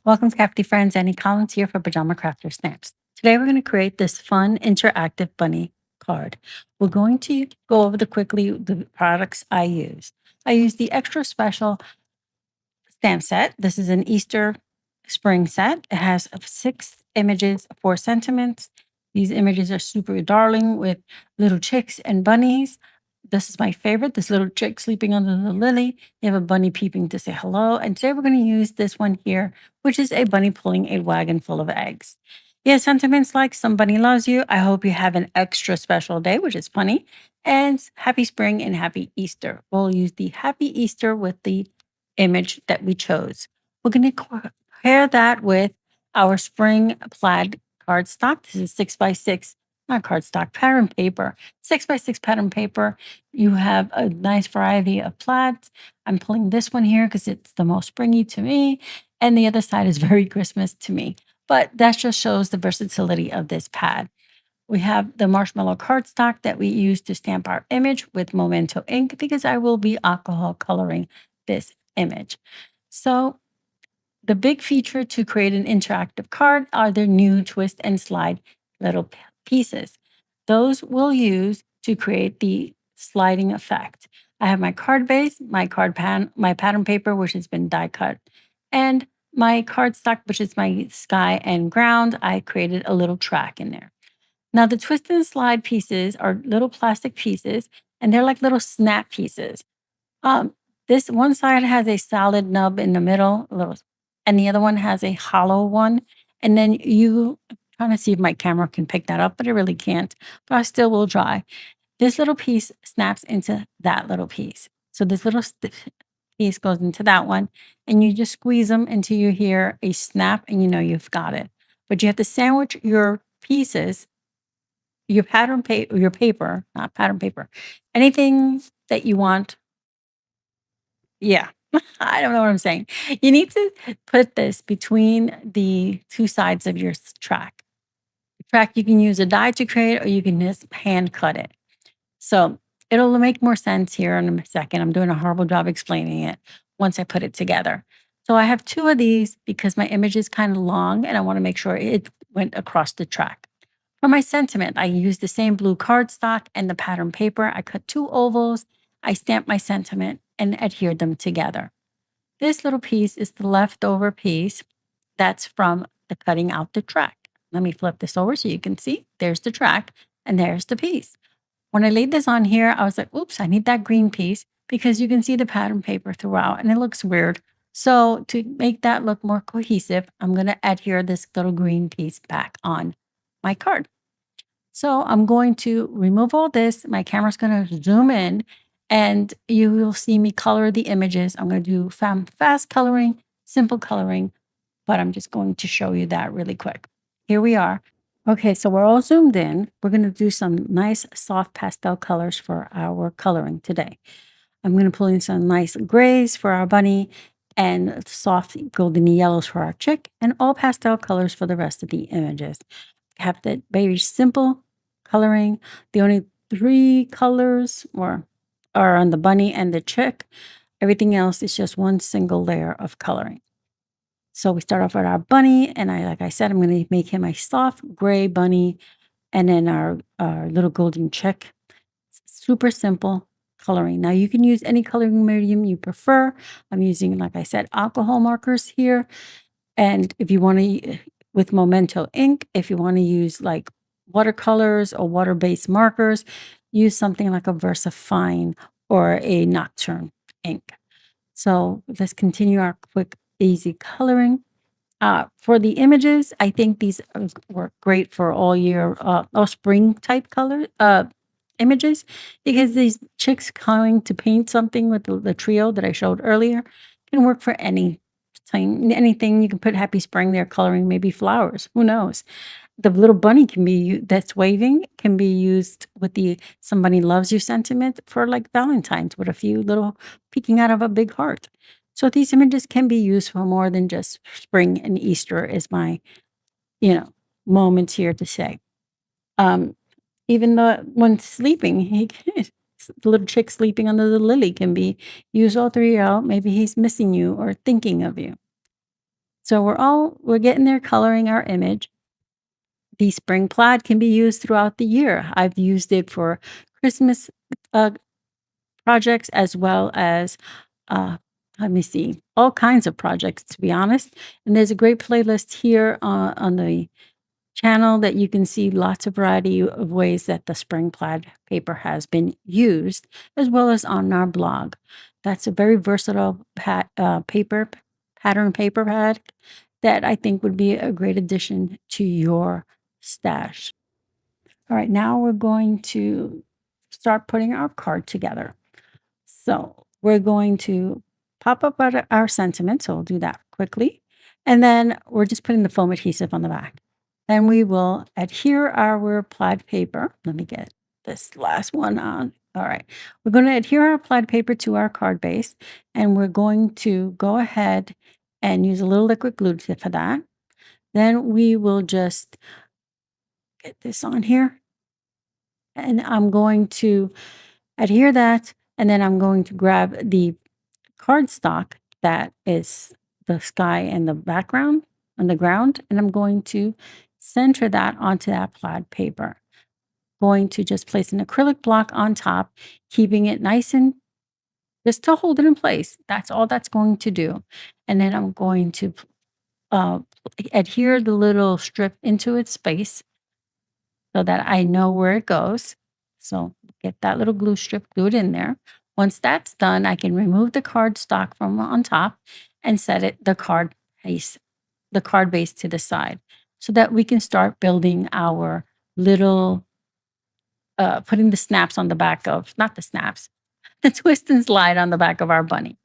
Welcome, Crafty Friends. Annie Collins here for Pajama Crafter Snaps. Today we're going to create this fun interactive bunny card. We're going to go over the products I use. I use the Extra Special stamp set. This is an Easter spring set. It has 6 images, 4 sentiments. These images are super darling with little chicks and bunnies. This is my favorite. This little chick sleeping under the lily. You have a bunny peeping to say hello. And today we're going to use this one here, which is a bunny pulling a wagon full of eggs. Yeah, sentiments like somebody loves you. I hope you have an extra special day, which is funny. And happy spring and happy Easter. We'll use the happy Easter with the image that we chose. We're going to pair that with our spring plaid cardstock. This is 6x6, not cardstock, pattern paper. 6x6 pattern paper. You have a nice variety of plaids. I'm pulling this one here because it's the most springy to me, and the other side is very Christmas to me. But that just shows the versatility of this pad. We have the Marshmallow Cardstock that we use to stamp our image with Memento ink because I will be alcohol coloring this image. So the big feature to create an interactive card are the new twist and slide little pieces. Those we'll use to create the sliding effect. I have my card base, my my pattern paper, which has been die cut, and my cardstock, which is my sky and ground. I created a little track in there. Now, the twist and slide pieces are little plastic pieces, and they're like little snap pieces. Um, this one side has a solid nub in the middle, and the other one has a hollow one. And then trying to see if my camera can pick that up, but it really can't. But I still will try. This little piece snaps into that little piece. So this little piece goes into that one, and you just squeeze them until you hear a snap, and you know you've got it. But you have to sandwich your pieces, your paper, not pattern paper, anything that you want. Yeah. I don't know what I'm saying. You need to put this between the 2 sides of your track. The track, you can use a die to create, or you can just hand cut it. So it'll make more sense here in a second. I'm doing a horrible job explaining it once I put it together. So I have 2 of these because my image is kind of long and I want to make sure it went across the track. For my sentiment, I used the same blue cardstock and the pattern paper. I cut 2 ovals. I stamped my sentiment and adhered them together. This little piece is the leftover piece that's from the cutting out the track. Let me flip this over so you can see. There's the track and there's the piece. When I laid this on here, I was like, oops, I need that green piece because you can see the pattern paper throughout and it looks weird. So to make that look more cohesive, I'm going to adhere this little green piece back on my card. So I'm going to remove all this. My camera's going to zoom in and you will see me color the images. I'm going to do fast coloring, simple coloring, but I'm just going to show you that really quick. Here we are. Okay, so we're all zoomed in. We're going to do some nice soft pastel colors for our coloring today. I'm going to pull in some nice grays for our bunny and soft golden yellows for our chick and all pastel colors for the rest of the images. Have that very simple coloring. The only 3 colors are on the bunny and the chick. Everything else is just one single layer of coloring. So we start off with our bunny, and like I said, I'm going to make him a soft gray bunny, and then our little golden chick. Super simple coloring. Now you can use any coloring medium you prefer. I'm using, like I said, alcohol markers here. And if you want to, with Memento ink, if you want to use like watercolors or water-based markers, use something like a VersaFine or a Nocturne ink. So let's continue our quick, easy coloring. For the images, I think these work great for all year, all spring type color images, because these chicks coming to paint something with the trio that I showed earlier can work for any time, anything. You can put happy spring there, coloring maybe flowers. Who knows? The little bunny that's waving can be used with the somebody loves you sentiment for like Valentine's with a few little peeking out of a big heart. So these images can be used for more than just spring and Easter is my, moment here to say. Even though when sleeping, the little chick sleeping under the lily can be used all throughout. Maybe he's missing you or thinking of you. So we're getting there coloring our image. The spring plaid can be used throughout the year. I've used it for Christmas uh, projects as well as let me see, all kinds of projects, to be honest. And there's a great playlist here on the channel that you can see lots of variety of ways that the spring plaid paper has been used, as well as on our blog. That's a very versatile pattern paper pad that I think would be a great addition to your stash. All right, now we're going to start putting our card together. So we're going to pop up our sentiment. So we'll do that quickly. And then we're just putting the foam adhesive on the back. Then we will adhere our plaid paper. Let me get this last one on. All right. We're going to adhere our plaid paper to our card base. And we're going to go ahead and use a little liquid glue for that. Then we will just get this on here. And I'm going to adhere that. And then I'm going to grab the cardstock that is the sky and the background on the ground, and I'm going to center that onto that plaid paper. Going to just place an acrylic block on top, keeping it nice and just to hold it in place. That's all that's going to do. And then I'm going to uh, adhere the little strip into its space so that I know where it goes. So get that little glue strip glued in there. Once that's done, I can remove the cardstock from on top and set the card base to the side so that we can start building our little putting the snaps on the back of, not the snaps, the twist and slide on the back of our bunny.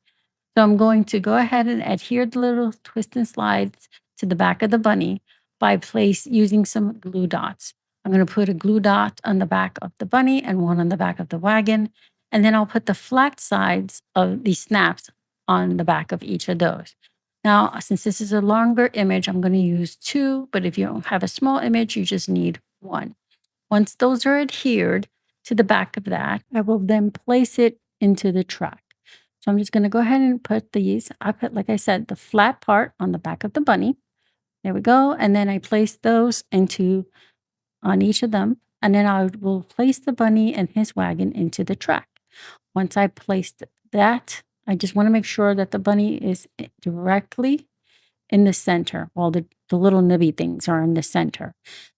So I'm going to go ahead and adhere the little twist and slides to the back of the bunny by using some glue dots. I'm going to put a glue dot on the back of the bunny and one on the back of the wagon. And then I'll put the flat sides of the snaps on the back of each of those. Now, since this is a longer image, I'm going to use 2, but if you don't have a small image, you just need 1. Once those are adhered to the back of that, I will then place it into the track. So I'm just going to go ahead and put these. I put, like I said, the flat part on the back of the bunny. There we go. And then I place those on each of them. And then I will place the bunny and his wagon into the track. Once I placed that, I just want to make sure that the bunny is directly in the center. Well, the little nibby things are in the center.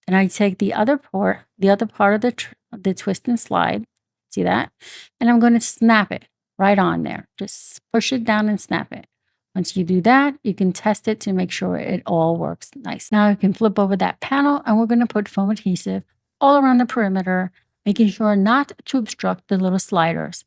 Then I take the other part of the twist and slide. See that? And I'm going to snap it right on there. Just push it down and snap it. Once you do that, you can test it to make sure it all works nice. Now you can flip over that panel and we're going to put foam adhesive all around the perimeter, making sure not to obstruct the little sliders.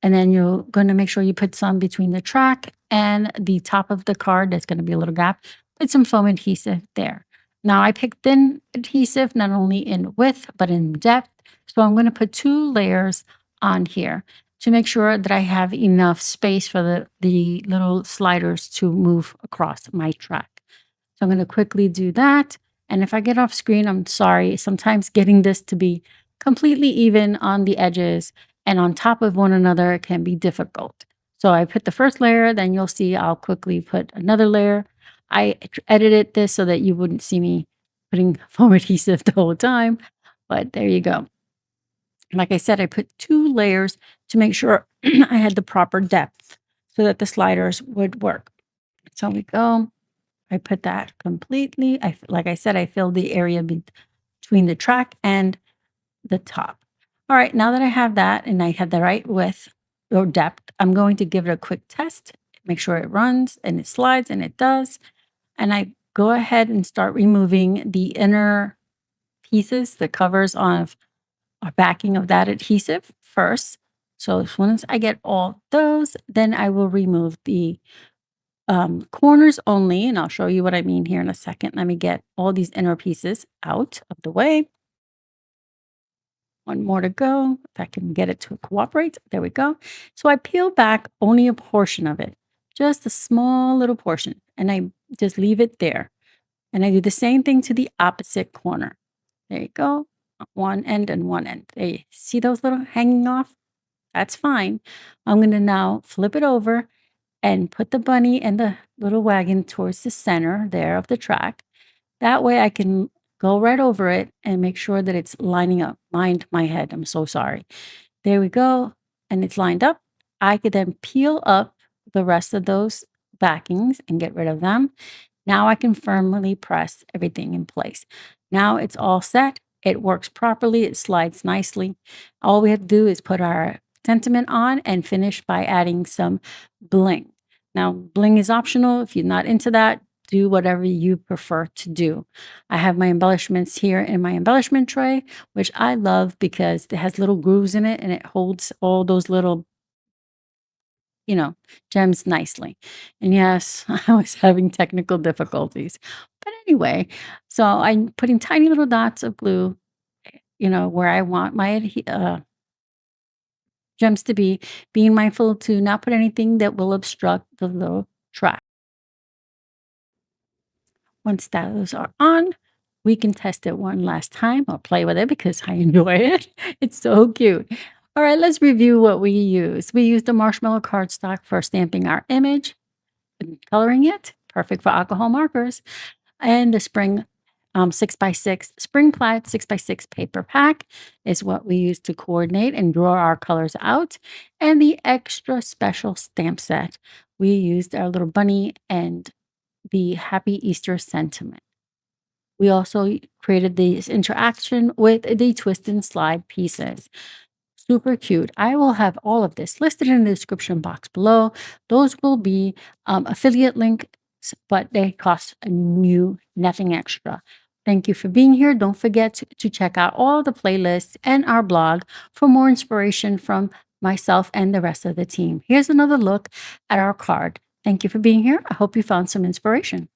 And then you're going to make sure you put some between the track and the top of the card. There's going to be a little gap. Put some foam adhesive there. Now I picked thin adhesive, not only in width, but in depth. So I'm going to put 2 layers on here to make sure that I have enough space for the little sliders to move across my track. So I'm going to quickly do that. And if I get off screen, I'm sorry. Sometimes getting this to be completely even on the edges and on top of one another can be difficult. So I put the first layer, then you'll see I'll quickly put another layer. I edited this so that you wouldn't see me putting foam adhesive the whole time, but there you go. Like I said, I put 2 layers to make sure I had the proper depth so that the sliders would work. So we go. I put that completely. Like I said, I filled the area between the track and the top. All right, now that I have that and I had the right width or depth, I'm going to give it a quick test, make sure it runs and it slides, and it does. And I go ahead and start removing the inner pieces, the covers of or backing of that adhesive first. So as soon as I get all those, then I will remove the corners only, and I'll show you what I mean here in a second. Let me get all these inner pieces out of the way. One more to go. If I can get it to cooperate. There we go. So I peel back only a portion of it, just a small little portion, and I just leave it there. And I do the same thing to the opposite corner. There you go. One end and one end. There you see those little hanging off? That's fine. I'm going to now flip it over and put the bunny and the little wagon towards the center there of the track. That way I can go right over it and make sure that it's lining up. Mind my head. I'm so sorry. There we go. And it's lined up. I could then peel up the rest of those backings and get rid of them. Now I can firmly press everything in place. Now it's all set. It works properly. It slides nicely. All we have to do is put our sentiment on and finish by adding some bling. Now, bling is optional. If you're not into that, do whatever you prefer to do. I have my embellishments here in my embellishment tray, which I love because it has little grooves in it and it holds all those little gems nicely. And yes, I was having technical difficulties. But anyway, so I'm putting tiny little dots of glue, where I want my gems to be, being mindful to not put anything that will obstruct the little track. Once those are on, we can test it one last time or play with it because I enjoy it. It's so cute. All right, let's review what we use. We used the Marshmallow Cardstock for stamping our image and coloring it, perfect for alcohol markers, and the spring 6x6 spring plaid 6x6 paper pack is what we use to coordinate and draw our colors out. And the Egg-stra Special stamp set, we used our little bunny and the Happy Easter sentiment. We also created this interaction with the twist and slide pieces. Super cute. I will have all of this listed in the description box below. Those will be affiliate links, but they cost you nothing extra. Thank you for being here. Don't forget to check out all the playlists and our blog for more inspiration from myself and the rest of the team. Here's another look at our card. Thank you for being here. I hope you found some inspiration.